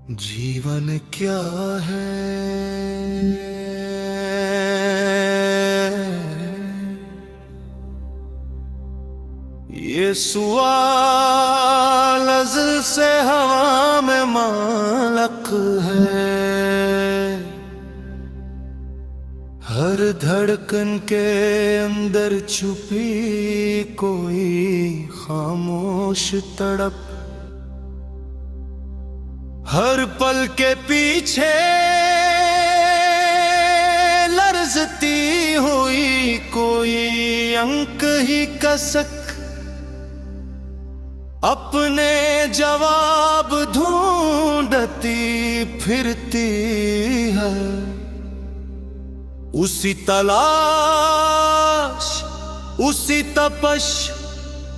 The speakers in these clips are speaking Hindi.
जीवन क्या है ये सवाल अज़ल से हवा में मालक है। हर धड़कन के अंदर छुपी कोई खामोश तड़प, हर पल के पीछे लरजती हुई कोई अंक ही कसक, अपने जवाब ढूंढती फिरती है। उसी तलाश, उसी तपश,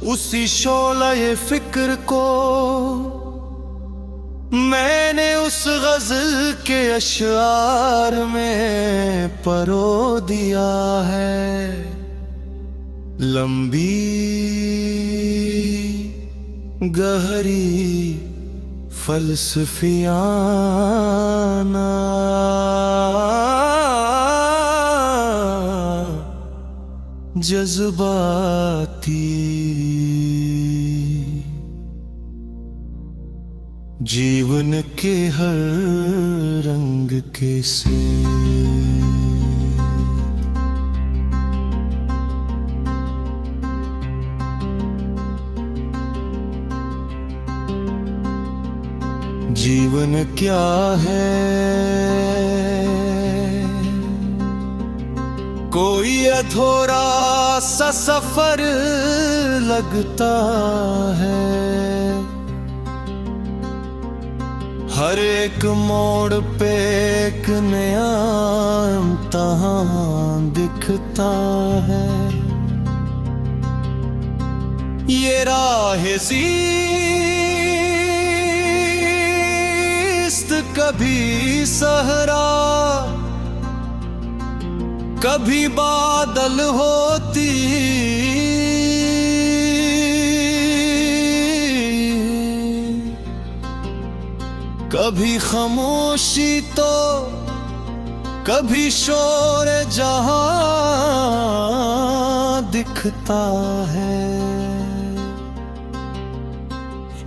उसी शोले फिक्र को मैंने उस गजल के अशआर में परो दिया है। लंबी गहरी फलसफियाना जज्बाती जीवन के हर रंग के से जीवन क्या है कोई अधूरा सा सफर लगता है। हर एक मोड़ पे एक नया इम्तिहान दिखता है। ये राह ज़िस्त कभी सहरा कभी बादल होती, कभी खामोशी तो कभी शोर जहां दिखता है।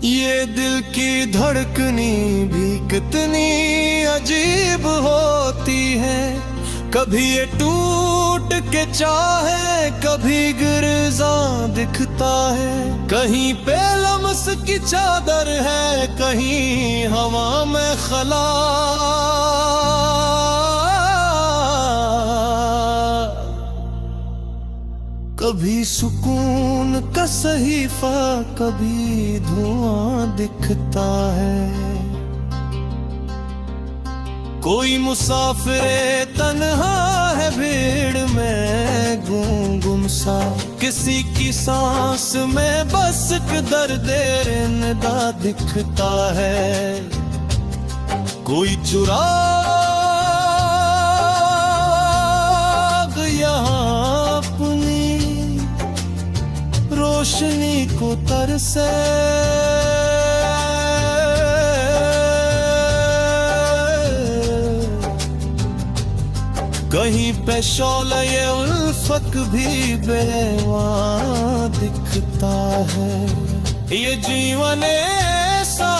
ये दिल की धड़कनी भी कितनी अजीब होती है। कभी ये टूट के चाहे कभी गिरजा दिखता है। कहीं पे लम्स की चादर है कहीं हवा में खला। कभी सुकून का सहीफा कभी धुआं दिखता है। कोई मुसाफिर तन्हा है भीड़ में गुम सा, किसी की सांस में बस दर्द निदा दिखता है। कोई चुराग यहाँ अपनी रोशनी को तरसे, कहीं पे शौले उल्फत भी बेवां दिखता है। ये जीवन ऐसा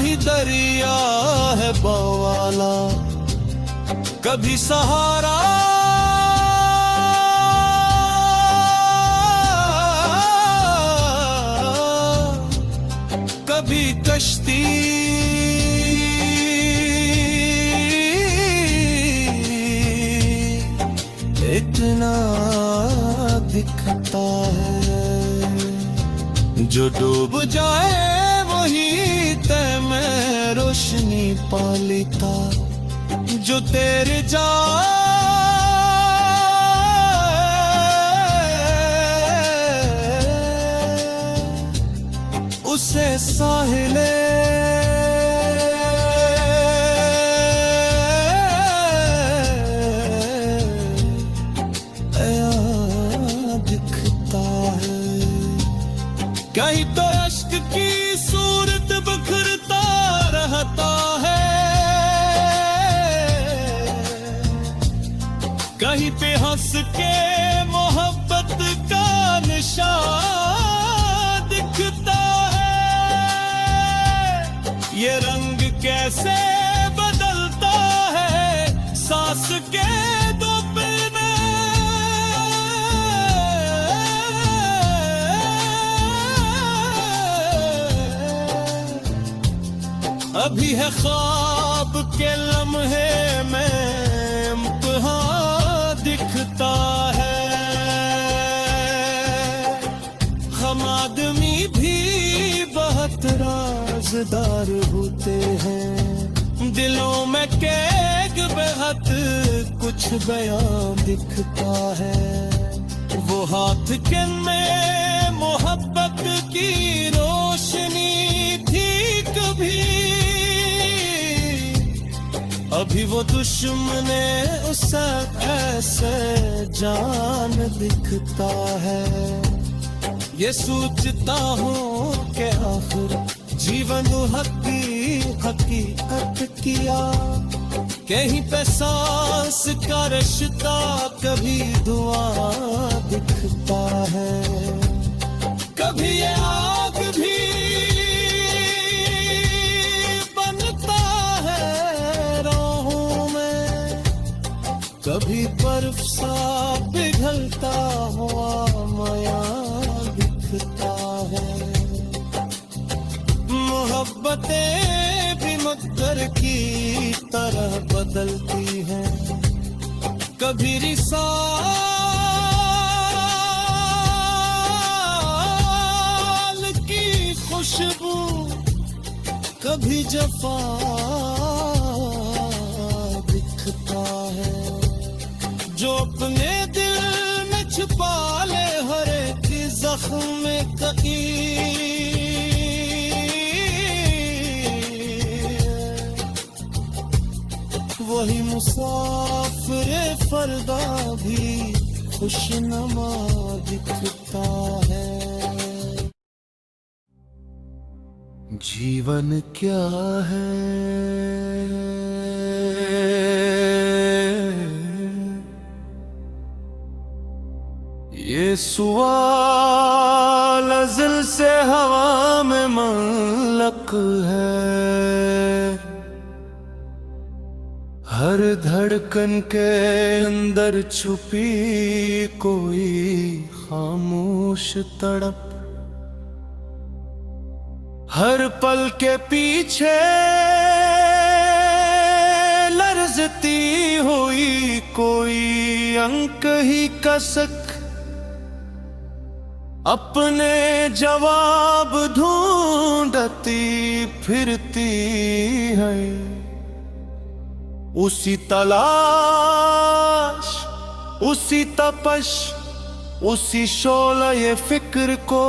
ही दरिया है बवाला, कभी सहारा कभी कश्ती। इतना दिखता है जो डूब जाए वही तय में रोशनी पा लेता। जो तेरे जाए उसे साहिले कहीं तो अश्क की सूरत बिखरता रहता है। कहीं पे हंस के मोहब्बत का निशान दिखता है। ये रंग कैसे बदलता है सांस के दो पीने। अभी है ख्वाब के लम्हे में इम्तिहान दिखता है। हम आदमी भी बहुत राज़दार होते हैं। दिलों में कैग बेहद कुछ बयां दिखता है। वो हाथ के में मोहब्बत की रोशनी थी कभी, अभी वो दुश्मने उससे ऐसे जान दिखता है। ये सोचता हूँ कि आखिर जीवन हकीकत किया, कहीं पे सांस का रिश्ता कभी दुआ दिखता है। कभी ये आग भी बनता है राहों में, कभी बर्फ सा पिघलता हुआ माया दिखता है। मोहब्बतें भी मक्कर की तरह बदलती हैं, कभी रिसाल की खुशबू, कभी जफा दिखता है। जो अपने दिल में छुपा ले हर एक जख्म में कहीं, वही मुसाफिर फरदा भी खुशनुमा दिखता है। जीवन क्या है ये सवाल अज़ल से हवा में मुअल्लक़ है। हर धड़कन के अंदर छुपी कोई खामोश तड़प, हर पल के पीछे लरज़ती हुई कोई अंक ही कसक, अपने जवाब ढूंढती फिरती है। उसी तलाश, उसी तपश, उसी शोला ये फिक्र को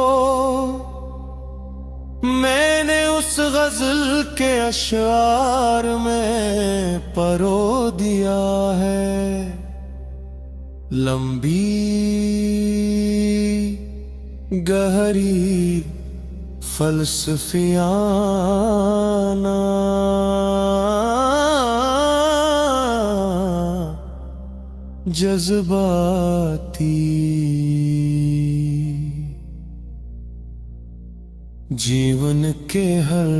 मैंने उस गजल के अशआर में परो दिया है। लंबी गहरी फलसफियाना जज्बाती जीवन के हर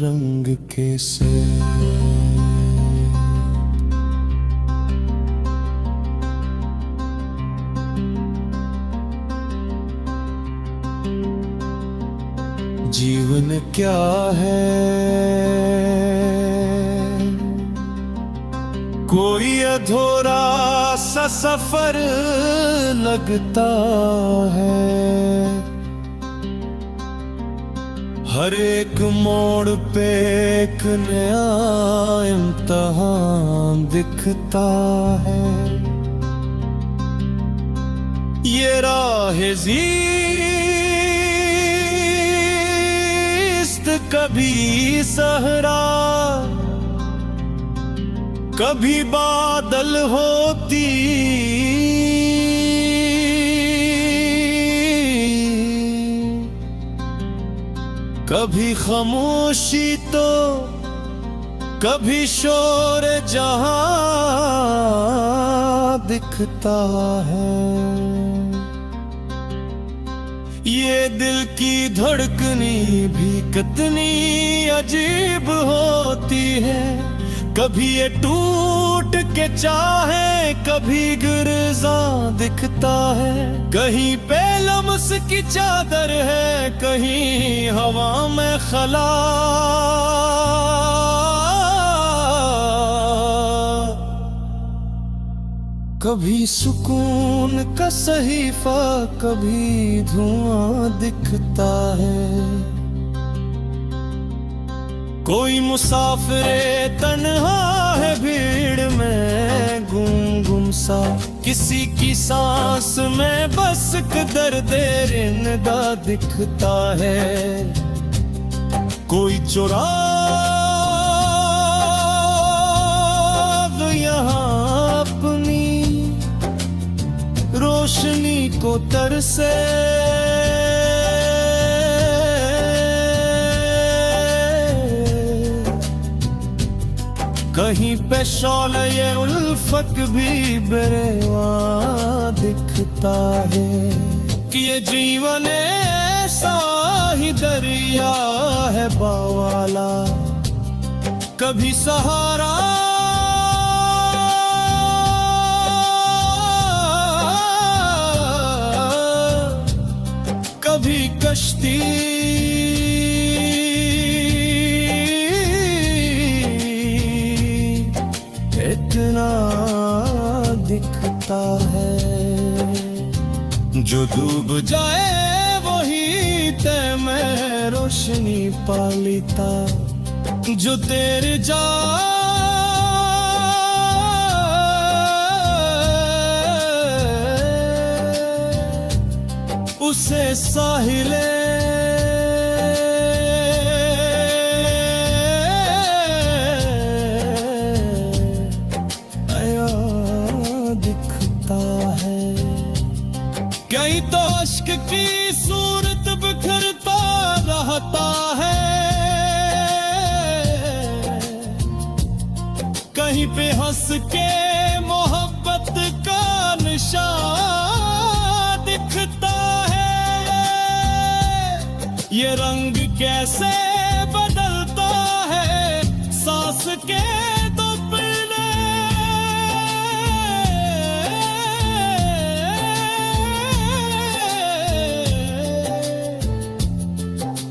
रंग के से जीवन क्या है कोई अधूरा सा सफर लगता है। हर एक मोड़ पे एक नया इम्तिहान दिखता है। ये राह ज़िस्त कभी सहरा कभी बादल होती, कभी खामोशी तो कभी शोर जहां दिखता है। ये दिल की धड़कनी भी कितनी अजीब होती है, कभी ये टूट के चाहे कभी गिरजा दिखता है। कहीं पे लम्स की चादर है, कहीं हवा में खला। कभी सुकून का सहीफा, कभी धुआं दिखता है। कोई मुसाफिर तन्हा है भीड़ में गुम सा, किसी की सांस में बस दर्द रिंदा दिखता है। कोई चुराग यहाँ अपनी रोशनी को तरसे। कहीं पे शौले ये उल्फत भी बेरवा दिखता है कि ये जीवन ऐसा ही दरिया है बावाला, कभी सहारा कभी कश्ती। इतना दिखता है जो डूब जाए वही तय में रोशनी पालिता, जो तेरे जा उसे साहिले कहीं तो अश्क की सूरत बिखरता रहता है, कहीं पे हंस के मोहब्बत का निशान दिखता है। ये रंग कैसे बदलता है सांस के दो पीले।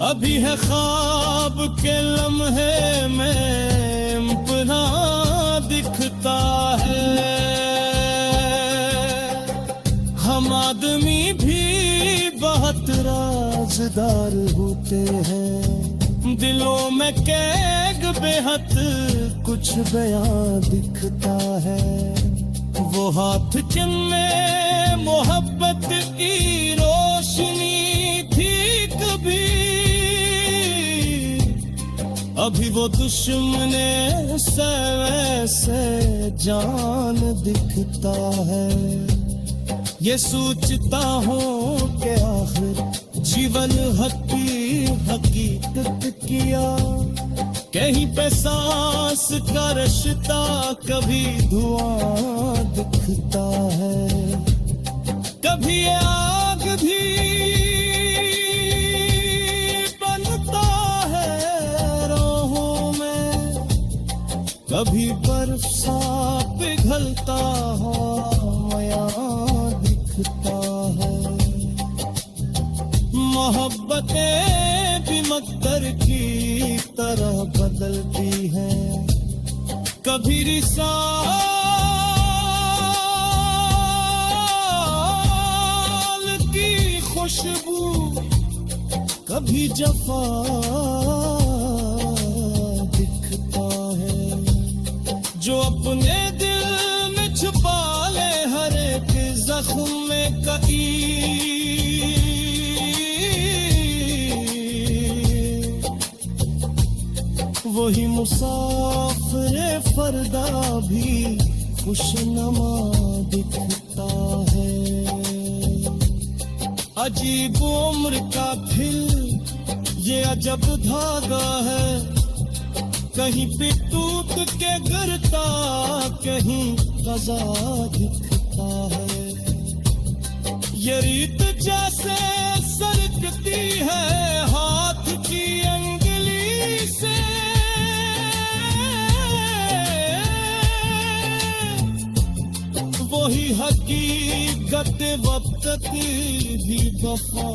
अभी है ख्वाब के लम्हे में अपना दिखता है। हम आदमी भी बहुत राजदार होते हैं, दिलों में कैग बेहद कुछ बयां दिखता है। वो हाथ जिनमें मोहब्बत की रोशनी थी कभी, अभी वो दुश्मने से वैसे जान दिखता है। ये सोचता हूँ कि आखिर जीवन हकी हकीकत किया, कहीं पे सांस का रिश्ता कभी धुआं दिखता है। कभी आग भी कभी बर्फ सा पिघलता हुआ दिखता है। मोहब्बतें भी मक्कर की तरह बदलती हैं, कभी रिसाल की खुशबू कभी जफा जो अपने दिल में छुपा ले हर एक जख्म में कई। वही मुसाफिर फरदा भी खुशनुमा दिखता है। अजीब उम्र का फिर ये अजब धागा है, कहीं पे टूट के गिरता कहीं कज़ा दिखता। आता है। ये रीत जैसे सरकती है हाथ की अंगुली से, वही हकीकत वक्त भी वफा